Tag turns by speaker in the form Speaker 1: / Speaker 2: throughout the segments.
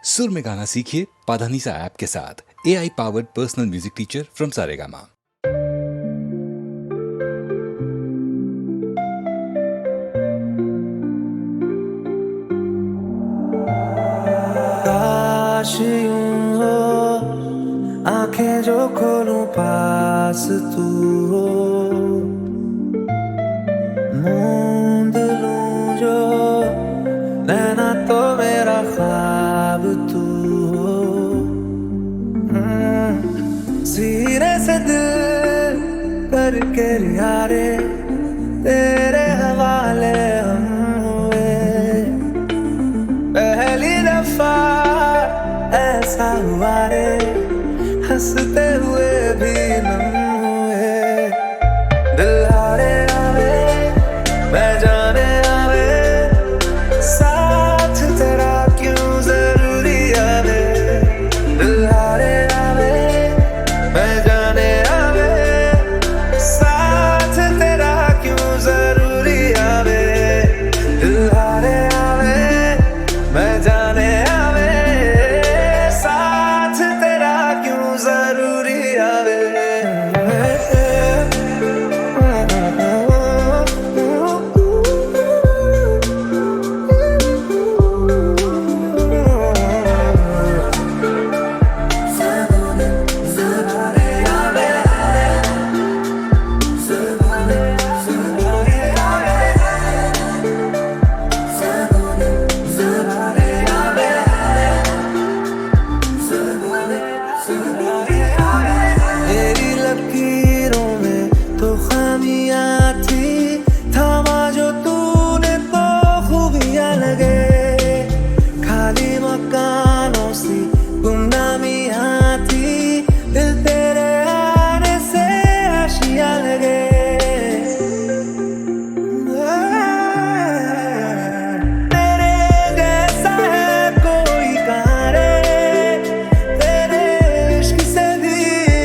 Speaker 1: सुर में गाना सीखिए पाधानीसा ऐप के साथ। AI powered personal music teacher from Saregama.
Speaker 2: काश यूं हो आंखें जो खोलूं पास तू हो, मूंद लूं जो नैना तो मेरा ख्वाब तू हो। सीने से दिल करके यारे तेरे हवाले हम हुए, पहली दफा ऐसा हुआ रे हंसते हुए भी नम हुए। दिल हारे आवे मैं जाने आवे, साथ तेरा क्यों जरूरी आवे। दिल हारे आवे मैं जाने आवे, साथ तेरा क्यों जरूरी आवे। दिल हारे आवे मैं जाने आवे, साथ तेरा क्यों जरूरी आवे। तेरी लकीरों में तो खामियां थी, थामा जो तूने तो खूबियां लगे। खाली मकानों सी गुमनामियां थी, दिल तेरे आने से आशियां लगे। तेरे जैसा है कोई कहाँ रे, तेरे इश्क से भी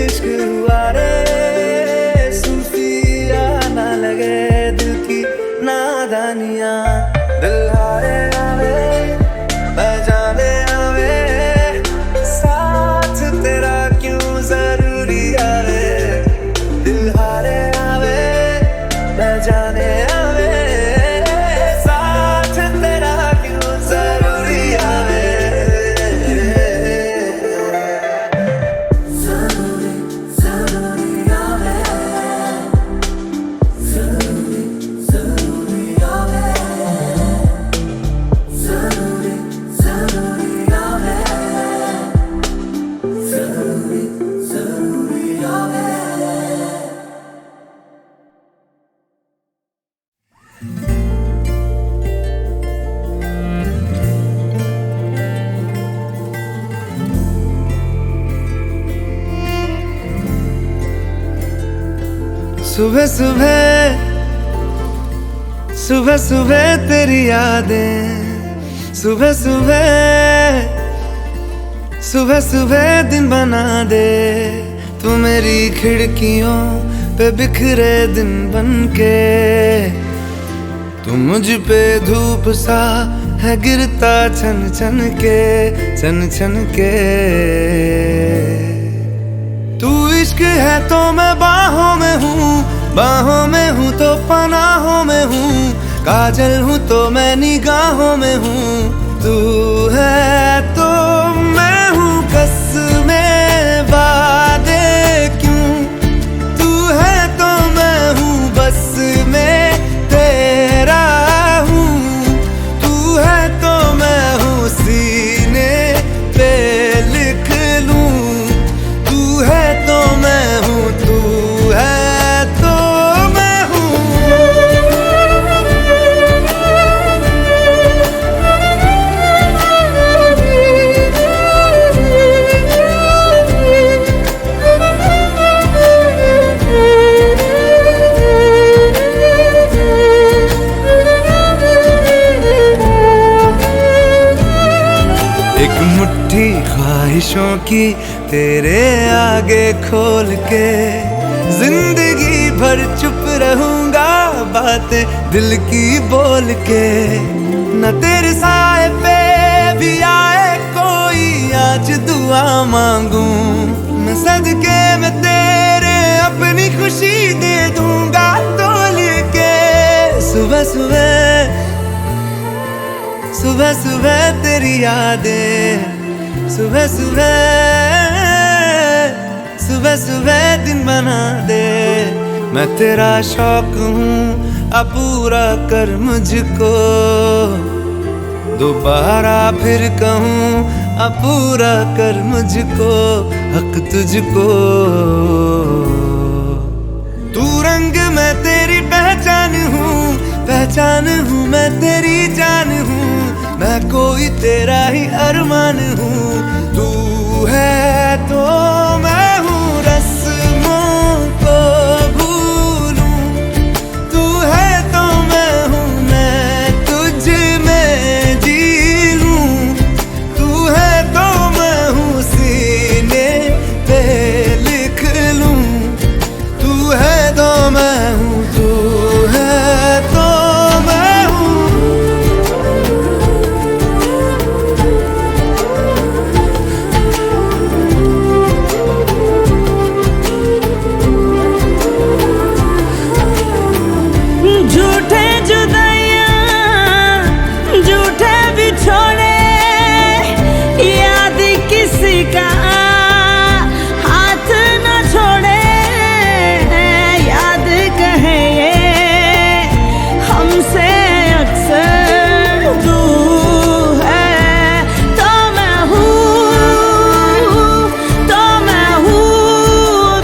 Speaker 2: इश्क हुआ रे। सूफिया ना लगे दिल की नादानियाँ। दिल हारे आवे मैं जाने आवे, साथ तेरा क्यों जरूरी आवे। दिल हारे आवे मैं जाने आवे, साथ तेरा क्यों जरूरी आवे। सुबह सुबह सुबह सुबह तेरी यादें, सुबह सुबह सुबह सुबह दिन बना दे। तू मेरी खिड़कियों पे बिखरे दिन बनके, तू मुझ पे धूप सा है गिरता छन छन के, छन छन के। तू इश्क है तो मैं बाहों में हूँ, बाहों में हूँ तो पनाहों में हूँ, काजल हूँ तो मैं निगाहों में हूँ। तू है तो मैं हूँ कसमें वादे क्यों, तू है तो मैं हूँ बस में तेरा हूँ। तू है तो मैं हूँ सीने पे लिख लूँ, तू है तो मैं हूँ, तू है तो मैं हूँ। एक मुट्ठी ख्वाहिशों की तेरे आगे खोल के, जिंदगी भर चुप रहूंगा बातें दिल की बोल के। न तेरे साए पे भी आए कोई आज दुआ मांगू, मैं सदके में तेरे अपनी खुशी दे दूंगा तोल के। सुबह सुबह सुबह सुबह तेरी यादें, सुबह सुबह सुबह सुबह दिन बना दे। मैं तेरा शौक हूँ, अब पूरा कर मुझको, दोबारा फिर कहूँ अब पूरा कर मुझको, हक तुझको। तू रंग मैं तेरी पहचान हूँ, पहचान हूँ मैं तेरी जान हूँ, मैं कोई तेरा ही अरमान हूँ। तू है तो मैं हूँ रस्मों को भूलूं, तू है तो मैं हूँ मैं तुझ में जी लूं, तू है तो मैं हूँ सीने पे लिख लूं, तू है तो मैं हूँ, तू है तो मैं हूँ।
Speaker 3: झूठे जुदाइयां, झूठे बिछोड़े, याद किसी का हाथ न छोड़े। याद कहे ये हमसे अक्सर, तू है तो मैं हूँ, तो मैं हूँ,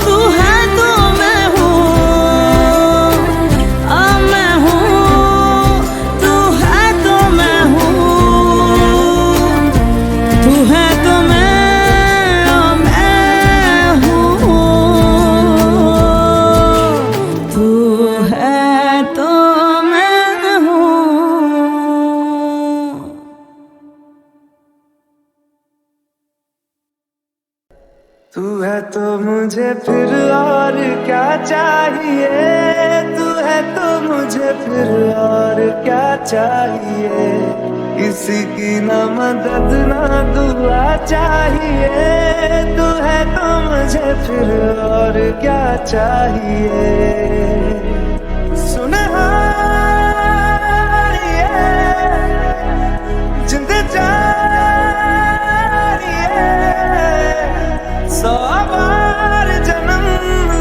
Speaker 3: तू है तो मैं हूँ, मैं हूँ, तू है तो मैं हूँ, तू है तो मैं हूँ, तू है तो मैं हूँ।
Speaker 2: तू है तो मुझे फिर और क्या चाहिए, तू है तो मुझे फिर और क्या चाहिए। किसी की ना मदद ना दुआ चाहिए, तू है तो मुझे फिर और क्या चाहिए। सुनहारिए जिंद जानिए, 100 बार जन्म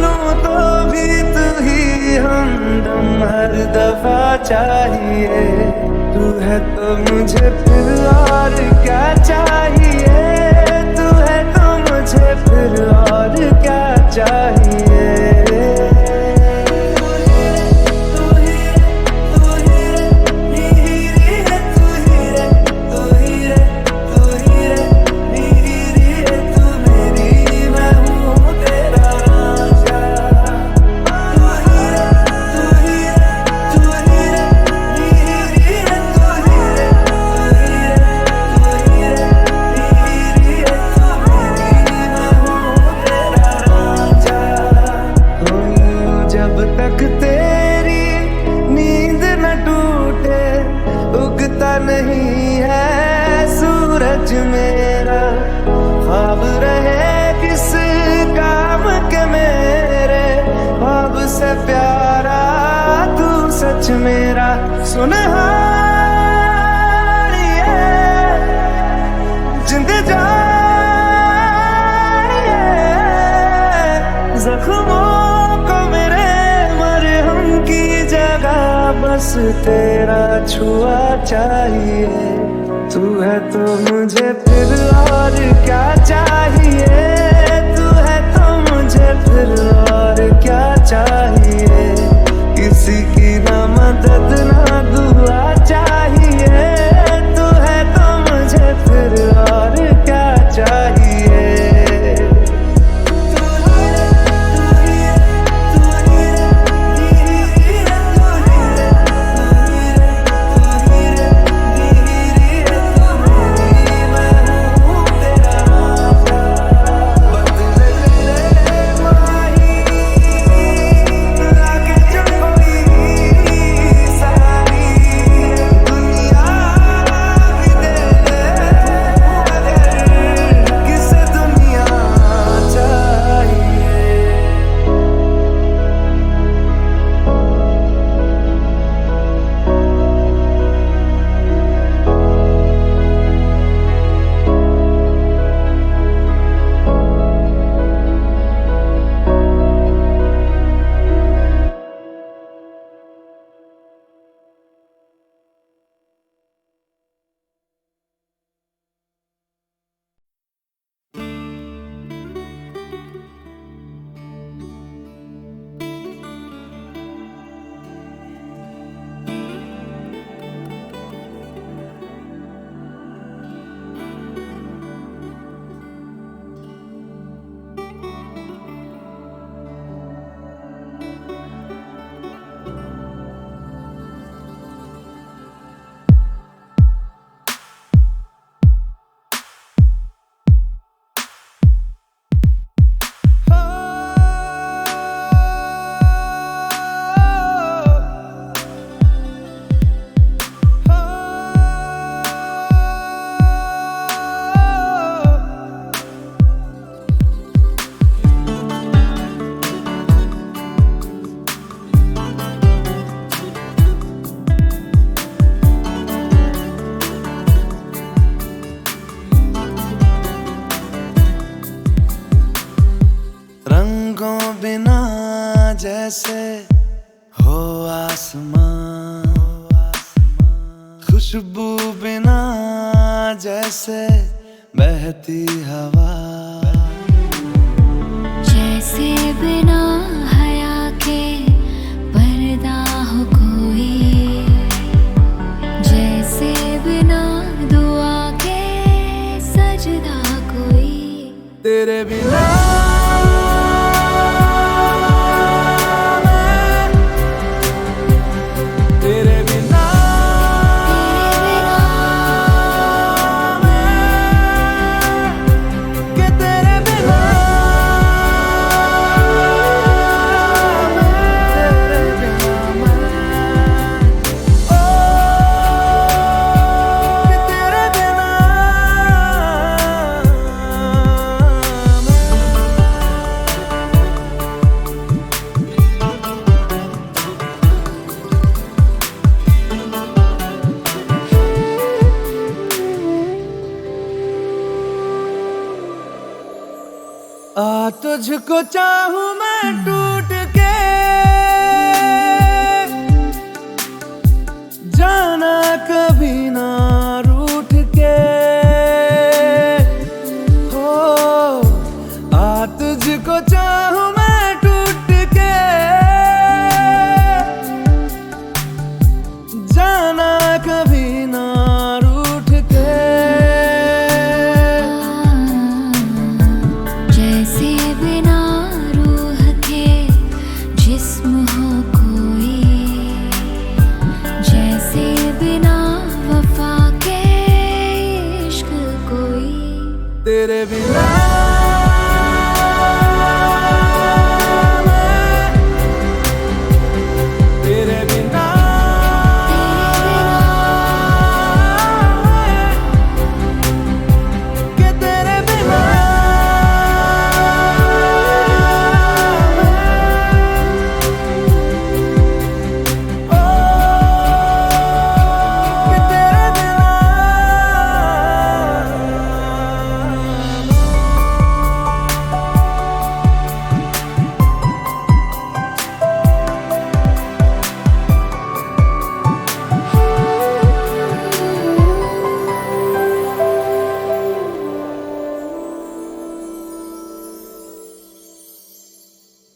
Speaker 2: लूं तो भी तू ही हमदम हर दफा चाहिए। तू है तो मुझे फिर और क्या चाहिए, तू है तो मुझे फिर और क्या चाहिए। नहीं है सूरज मेरा, ख्वाब रहे किस काम के मेरे, ख्वाब से प्यारा तू सच मेरा। सुनहारिए जिंद जानिए, जख्मों को मेरे मरहम की जगह बस तेरा छुआ चाहिए। तू है तो मुझे फिर और क्या चाहिए, तू है तो मुझे फिर और क्या चाहिए। किसी की ना मदद ना दुआ चाहिए, तू है तो मुझे फिर और क्या चाहिए। जैसे हो आसमां, खुशबू बिना जैसे बहती हवा,
Speaker 4: जैसे बिना हया के पर्दा हो कोई, जैसे बिना दुआ के सजदा कोई।
Speaker 2: तेरे बिना तुझको चाहूं मैं टूट के, जाना कभी ना रूठ के, हो तुझको चाहूं मैं टूट के, जाना कभी ना रूठ के।
Speaker 4: जैसे बिना रूह के जिस्म हो कोई, जैसे बिना वफा के इश्क कोई।
Speaker 2: तेरे बिना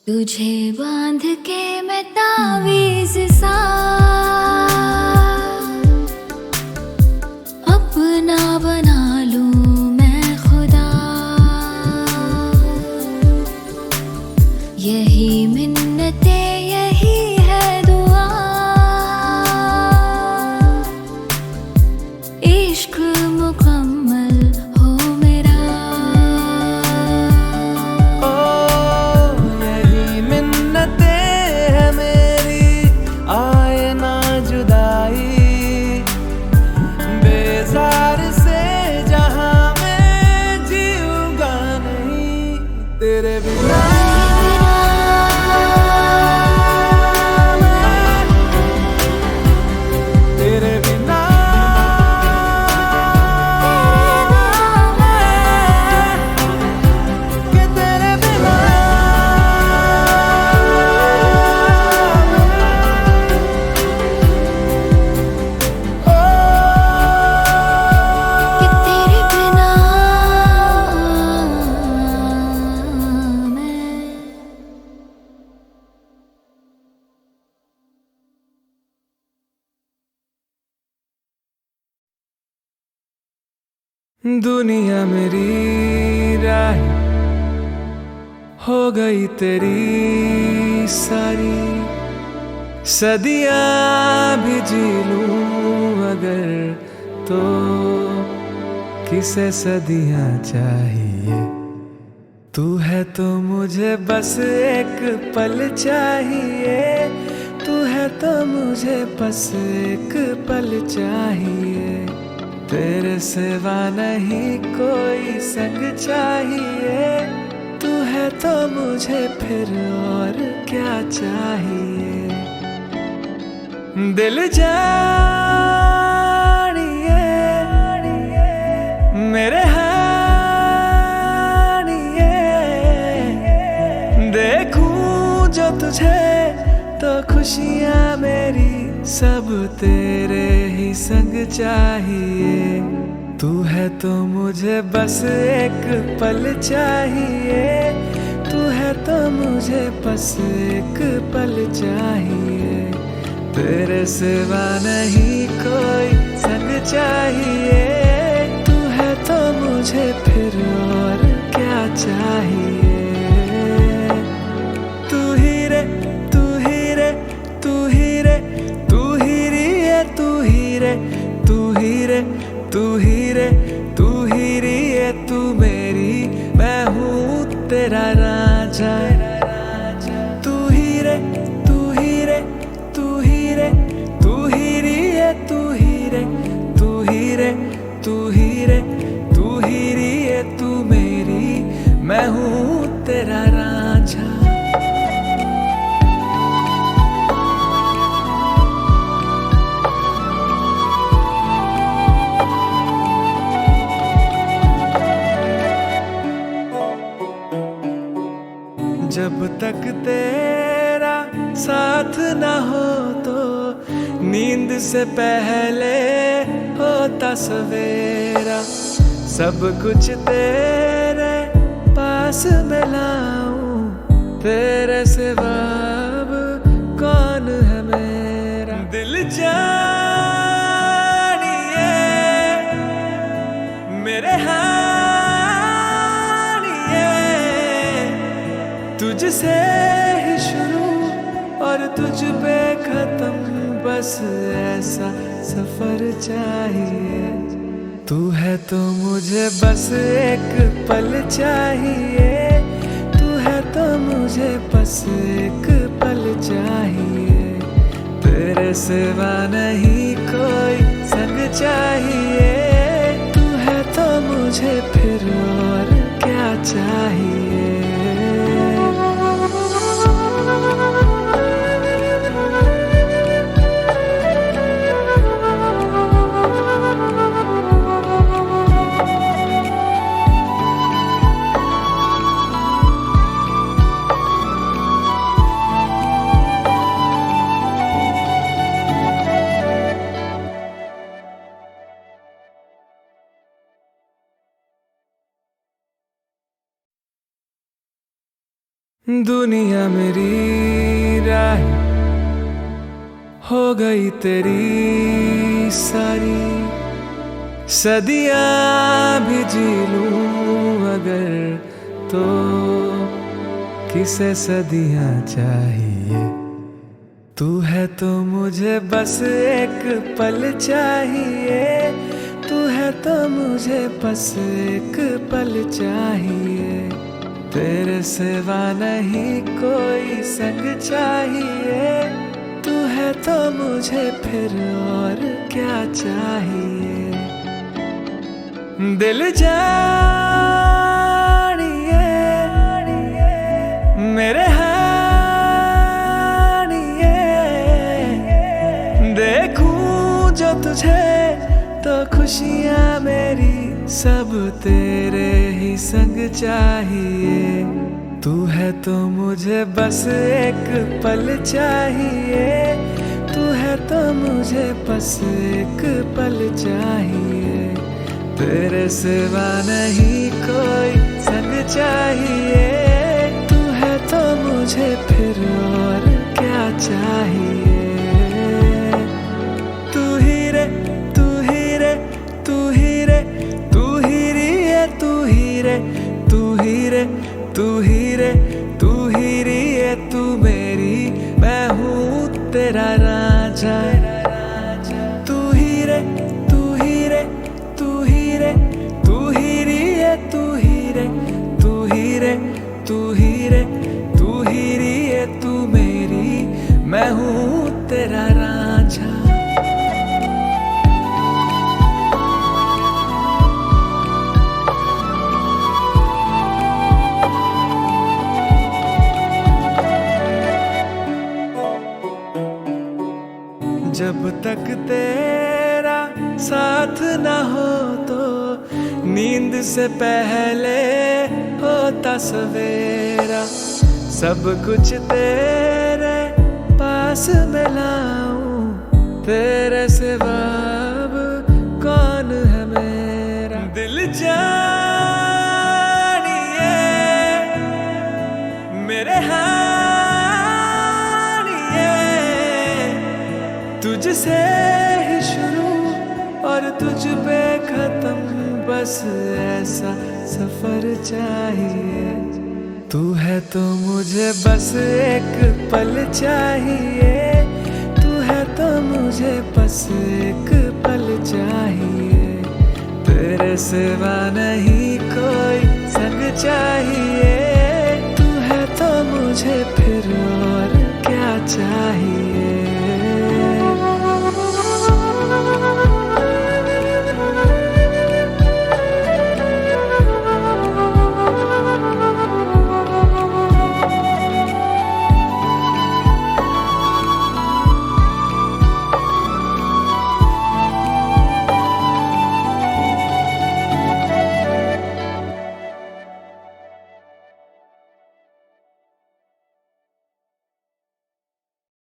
Speaker 4: तुझे बांध के मैं तावीज़ सा अपना बना लूं मैं खुदा, यही मिन्नते यही है दुआ, इश्क मुकम्मल हो मेरा।
Speaker 2: तेरे बिना तेरे बिना के तेरे बिना
Speaker 4: कि तेरे बिना
Speaker 2: दुनिया मेरी राह हो गई तेरी सारी, सदियां भी जी लूं अगर तो किसे सदियां चाहिए। तू है तो मुझे बस एक पल चाहिए, तू है तो मुझे बस एक पल चाहिए। तेरे सिवा नहीं कोई संग चाहिए, तू है तो मुझे फिर और क्या चाहिए। दिल जानिए मेरे हानिए, देखूं जो तुझे तो खुशियाँ मेरी सब तेरे ही संग चाहिए। तू है तो मुझे बस एक पल चाहिए, तू है तो मुझे बस एक पल चाहिए। तेरे सिवा नहीं कोई संग चाहिए, तू है तो मुझे फिर और क्या चाहिए। तू ही रे तू ही रे तू ही रे तू ही रे तू ही रे तू ही रे तू ही रे तू ही रे तू मेरी, मैं हूँ तेरा राजा। तू ही रे तू ही रे तू ही रे तू ही रे तू ही रे तू ही रे तू ही रे तू ही रे तू मेरी, मैं हूँ तेरा राजा। जब तक तेरा साथ ना हो तो नींद से पहले होता सवेरा। सब कुछ तेरे पास मैं लाऊं, तेरे सिवा अब कौन है मेरा। दिल जानिए मेरे तुझसे ही शुरू और तुझ पे खत्म, बस ऐसा सफर चाहिए। तू है तो मुझे बस एक पल चाहिए, तू है तो मुझे बस एक पल चाहिए। तेरे सिवा नहीं कोई संग चाहिए, तू है तो मुझे फिर और क्या चाहिए। दुनिया मेरी राह हो गई तेरी सारी, सदियां भी जी लूं अगर तो किसे सदियां चाहिए। तू है तो मुझे बस एक पल चाहिए, तू है तो मुझे बस एक पल चाहिए। तेरे सिवा नहीं कोई संग चाहिए, तू है तो मुझे फिर और क्या चाहिए। दिल जानिए मेरे हानिए, देखूं जो तुझे तो खुशियाँ मेरी सब तेरे ही संग चाहिए। तू है तो मुझे बस एक पल चाहिए, तू है तो मुझे बस एक पल चाहिए। तेरे सिवा नहीं कोई संग चाहिए, तू है तो मुझे फिर और क्या चाहिए। तू ही रे तू ही रे तू ही रे तू ही रे तू ही रे तू ही रे तू ही रे तू ही रे तू मेरी, मैं हूँ तेरा राजा। तू ही रे तू ही रे तू ही रे तू ही रे तू ही रे तू ही रे तू ही रे तू ही रे तू मेरी, मैं हूँ तेरा राजा। जब तक तेरा साथ ना हो तो नींद से पहले होता सवेरा। सब कुछ तेरे पास में लाऊं, तेरे सिवा अब कौन है मेरा दिल जानिए, मेरे हानिए, तुझसे ही शुरू और तुझ पे खत्म, बस ऐसा सफर चाहिए। तू है तो मुझे बस एक पल चाहिए, तू है तो मुझे बस एक पल चाहिए, तेरे सिवा नहीं कोई संग चाहिए। तू है तो मुझे फिर और क्या चाहिए।